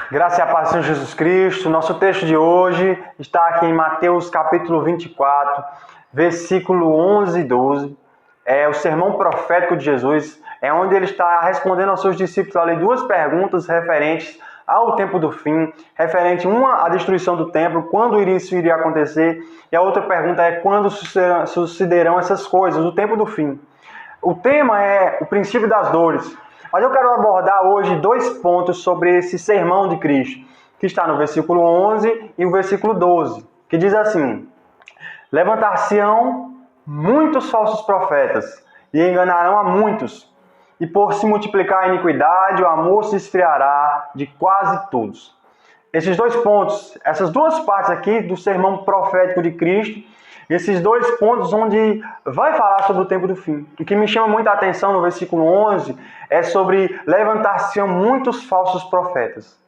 Graça e a paz do Senhor Jesus Cristo. Nosso texto de hoje está aqui em Mateus capítulo 24, versículo 11 e 12. É o sermão profético de Jesus, é onde ele está respondendo aos seus discípulos ali duas perguntas referentes ao tempo do fim, referente uma à destruição do templo, quando isso iria acontecer, e a outra pergunta é quando sucederão essas coisas, o tempo do fim. O tema é o princípio das dores. Mas eu quero abordar hoje dois pontos sobre esse sermão de Cristo, que está no versículo 11 e o versículo 12, que diz assim: levantar-se-ão muitos falsos profetas e enganarão a muitos, e por se multiplicar a iniquidade, o amor se esfriará de quase todos. Esses dois pontos, essas duas partes aqui do sermão profético de Cristo, esses dois pontos onde vai falar sobre o tempo do fim. O que me chama muita atenção no versículo 11 é sobre levantar-se muitos falsos profetas.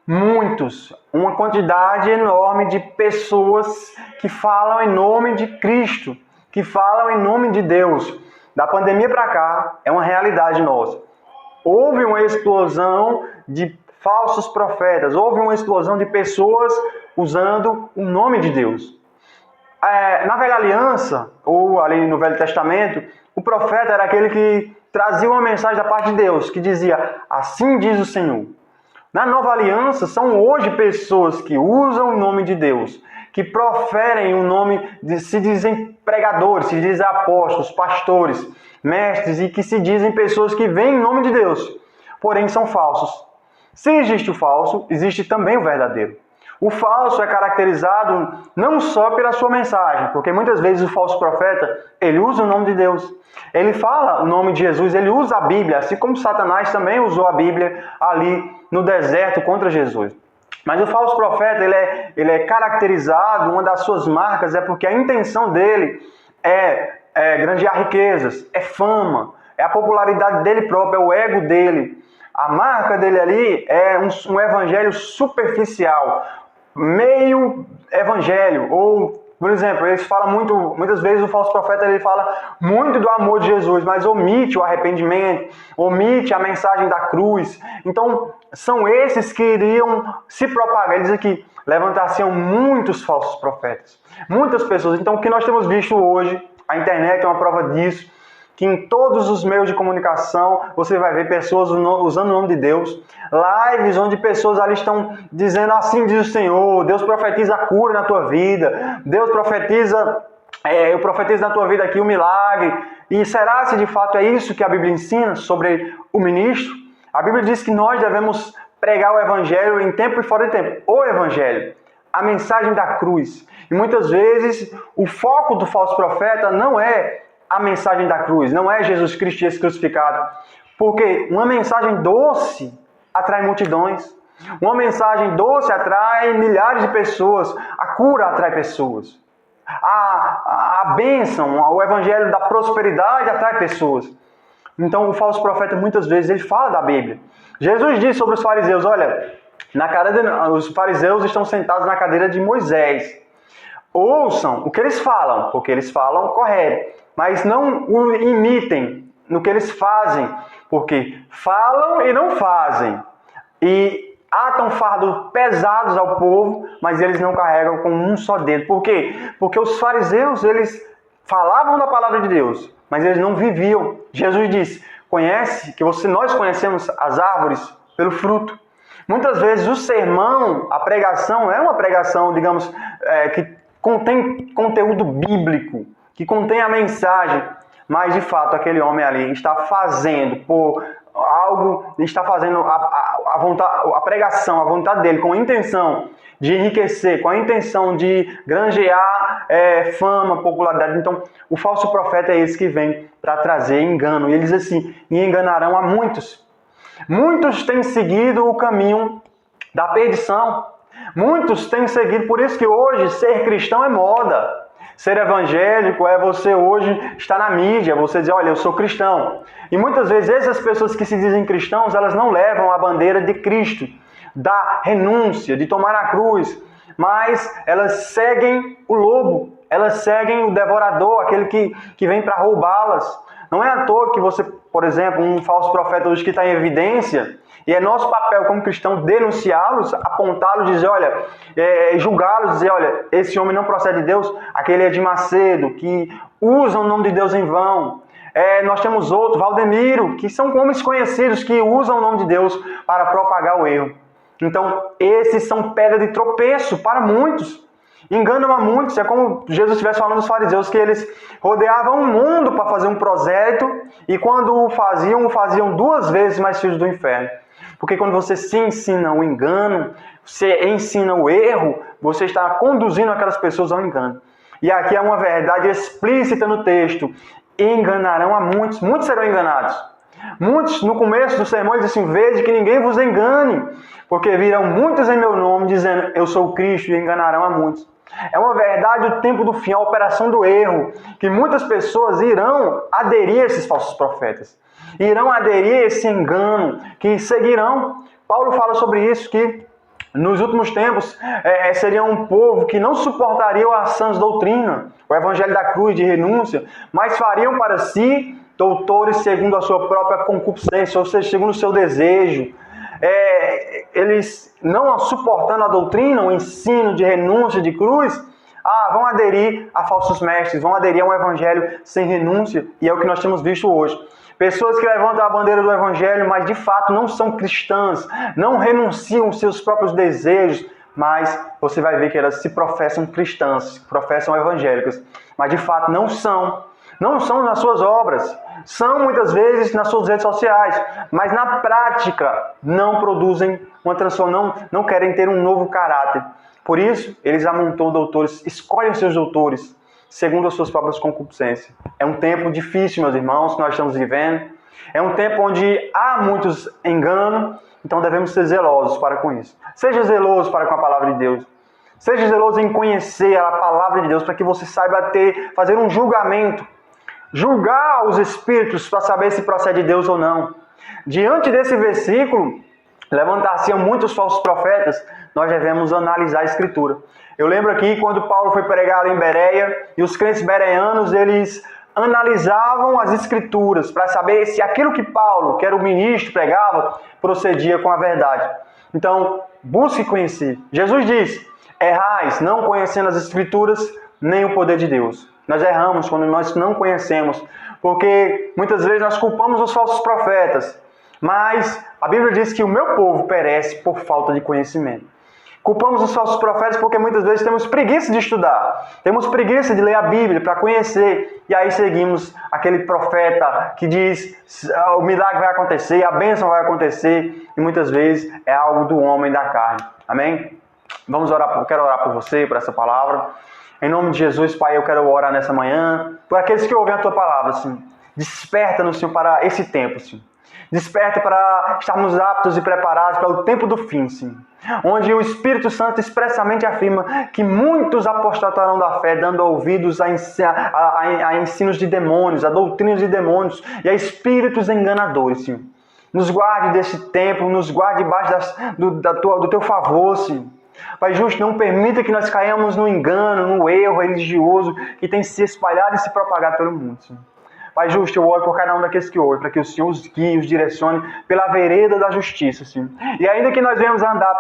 Muitos, uma quantidade enorme de pessoas que falam em nome de Cristo, que falam em nome de Deus. Da pandemia para cá, é uma realidade nossa. Houve uma explosão de falsos profetas, houve uma explosão de pessoas usando o nome de Deus. Na Velha Aliança, ou ali no Velho Testamento, o profeta era aquele que trazia uma mensagem da parte de Deus, que dizia, assim diz o Senhor. Na Nova Aliança, são hoje pessoas que usam o nome de Deus, que proferem o nome, se dizem pregadores, se dizem apóstolos, pastores, mestres, e que se dizem pessoas que vêm em nome de Deus, porém são falsos. Se existe o falso, existe também o verdadeiro. O falso é caracterizado não só pela sua mensagem, porque muitas vezes o falso profeta, ele usa o nome de Deus. Ele fala o nome de Jesus, ele usa a Bíblia, assim como Satanás também usou a Bíblia ali no deserto contra Jesus. Mas o falso profeta, ele é caracterizado, uma das suas marcas é porque a intenção dele é granjear riquezas, é fama, é a popularidade dele próprio, é o ego dele. A marca dele ali é um evangelho superficial, meio evangelho, ou, por exemplo, eles falam muitas vezes o falso profeta ele fala muito do amor de Jesus, mas omite o arrependimento, omite a mensagem da cruz. Então, são esses que iriam se propagar. Ele diz aqui, levantar-se-ão muitos falsos profetas, muitas pessoas. Então, o que nós temos visto hoje, a internet é uma prova disso, que em todos os meios de comunicação você vai ver pessoas usando o nome de Deus, lives onde pessoas ali estão dizendo assim diz o Senhor, Deus profetiza a cura na tua vida, Deus profetiza, eu profetizo na tua vida aqui o milagre. E será se de fato é isso que a Bíblia ensina sobre o ministro? A Bíblia diz que nós devemos pregar o evangelho em tempo e fora de tempo, o evangelho, a mensagem da cruz. E muitas vezes o foco do falso profeta não é a mensagem da cruz, não é Jesus Cristo esse crucificado. Porque uma mensagem doce atrai multidões. Uma mensagem doce atrai milhares de pessoas. A cura atrai pessoas. A bênção, o evangelho da prosperidade atrai pessoas. Então o falso profeta muitas vezes ele fala da Bíblia. Jesus diz sobre os fariseus, olha, os fariseus estão sentados na cadeira de Moisés. Ouçam o que eles falam, porque eles falam correto. Mas não o imitem no que eles fazem, porque falam e não fazem. E atam fardos pesados ao povo, mas eles não carregam com um só dedo. Por quê? Porque os fariseus, eles falavam da palavra de Deus, mas eles não viviam. Jesus disse, nós conhecemos as árvores pelo fruto. Muitas vezes o sermão, a pregação, é uma pregação, digamos, que contém conteúdo bíblico, que contém a mensagem, mas de fato aquele homem ali está fazendo por algo, está fazendo a pregação, a vontade dele, com a intenção de enriquecer, com a intenção de granjear fama, popularidade. Então, o falso profeta é esse que vem para trazer engano. E ele diz assim, e enganarão a muitos. Muitos têm seguido o caminho da perdição. Muitos têm seguido, por isso que hoje ser cristão é moda. Ser evangélico é você hoje estar na mídia, você dizer, olha, eu sou cristão. E muitas vezes essas pessoas que se dizem cristãos, elas não levam a bandeira de Cristo, da renúncia, de tomar a cruz, mas elas seguem o lobo, elas seguem o devorador, aquele que vem para roubá-las. Não é à toa que você, por exemplo, um falso profeta hoje que está em evidência, E é nosso papel como cristão denunciá-los, apontá-los, dizer, olha, julgá-los, dizer, olha, esse homem não procede de Deus, aquele é de Macedo, que usa o nome de Deus em vão. Nós temos outro, Valdemiro, que são homens conhecidos que usam o nome de Deus para propagar o erro. Então, esses são pedra de tropeço para muitos. Enganam a muitos. É como Jesus estivesse falando dos fariseus, que eles rodeavam o mundo para fazer um prosélito e quando o faziam 2 vezes mais filhos do inferno. Porque quando você se ensina o engano, você ensina o erro, você está conduzindo aquelas pessoas ao engano. E aqui é uma verdade explícita no texto. Enganarão a muitos. Muitos serão enganados. Muitos, no começo do sermão, dizem assim, vede que ninguém vos engane, porque virão muitos em meu nome, dizendo, eu sou o Cristo, e enganarão a muitos. É uma verdade o tempo do fim, a operação do erro, que muitas pessoas irão aderir a esses falsos profetas. Irão aderir a esse engano, que seguirão. Paulo fala sobre isso, que nos últimos tempos seria um povo que não suportaria a sãs doutrina, o evangelho da cruz de renúncia, mas fariam para si doutores segundo a sua própria concupiscência, ou seja, segundo o seu desejo. Eles não suportando a doutrina, o ensino de renúncia, de cruz, vão aderir a falsos mestres, vão aderir a um evangelho sem renúncia, e é o que nós temos visto hoje. Pessoas que levantam a bandeira do evangelho, mas de fato não são cristãs, não renunciam aos seus próprios desejos, mas você vai ver que elas se professam cristãs, se professam evangélicas, mas de fato não são nas suas obras, são muitas vezes nas suas redes sociais, mas na prática não produzem uma transformação, não querem ter um novo caráter. Por isso, eles amontoam doutores, escolhem seus doutores, segundo as suas próprias concupiscências. É um tempo difícil, meus irmãos, que nós estamos vivendo. É um tempo onde há muitos enganos, então devemos ser zelosos para com isso. Seja zeloso para com a palavra de Deus. Seja zeloso em conhecer a palavra de Deus, para que você saiba fazer um julgamento. Julgar os espíritos para saber se procede de Deus ou não. Diante desse versículo, levantar-se-ão muitos falsos profetas, nós devemos analisar a Escritura. Eu lembro aqui quando Paulo foi pregar ali em Bereia, e os crentes bereanos, eles analisavam as Escrituras para saber se aquilo que Paulo, que era o ministro, pregava, procedia com a verdade. Então, busque conhecer. Jesus disse, errais não conhecendo as Escrituras, nem o poder de Deus. Nós erramos quando nós não conhecemos, porque muitas vezes nós culpamos os falsos profetas, mas a Bíblia diz que o meu povo perece por falta de conhecimento. Culpamos os falsos profetas porque muitas vezes temos preguiça de estudar, temos preguiça de ler a Bíblia para conhecer, e aí seguimos aquele profeta que diz o milagre vai acontecer, a bênção vai acontecer, e muitas vezes é algo do homem da carne. Amém? Vamos orar, quero orar por você, por essa palavra. Em nome de Jesus, Pai, eu quero orar nessa manhã, por aqueles que ouvem a Tua palavra, Senhor. Desperta-nos, Senhor, para esse tempo, Senhor. Desperta para estarmos aptos e preparados para o tempo do fim, Senhor. Onde o Espírito Santo expressamente afirma que muitos apostatarão da fé, dando ouvidos a ensinos de demônios, a doutrinas de demônios e a espíritos enganadores, Senhor. Nos guarde desse tempo, nos guarde debaixo do Teu favor, Senhor. Pai justo, não permita que nós caiamos no engano, no erro religioso que tem se espalhado e se propagado pelo mundo, Senhor. Pai justo, eu oro por cada um daqueles que ouvem, para que o Senhor os guie, os direcione pela vereda da justiça, Senhor. E ainda que nós venhamos andar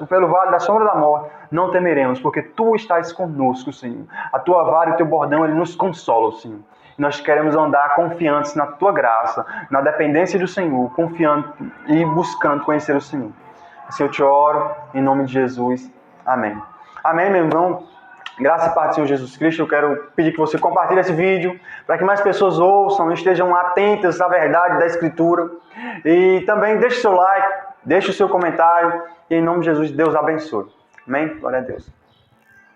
pelo vale da sombra da morte, não temeremos, porque Tu estás conosco, Senhor. A Tua vara e o Teu bordão, Ele nos consolam, Senhor. E nós queremos andar confiantes na Tua graça, na dependência do Senhor, confiando e buscando conhecer o Senhor. Assim eu te oro, em nome de Jesus. Amém. Amém, meu irmão. Graças e paz do Senhor Jesus Cristo. Eu quero pedir que você compartilhe esse vídeo para que mais pessoas ouçam, estejam atentas à verdade da Escritura. E também deixe seu like, deixe o seu comentário. E em nome de Jesus, Deus abençoe. Amém? Glória a Deus.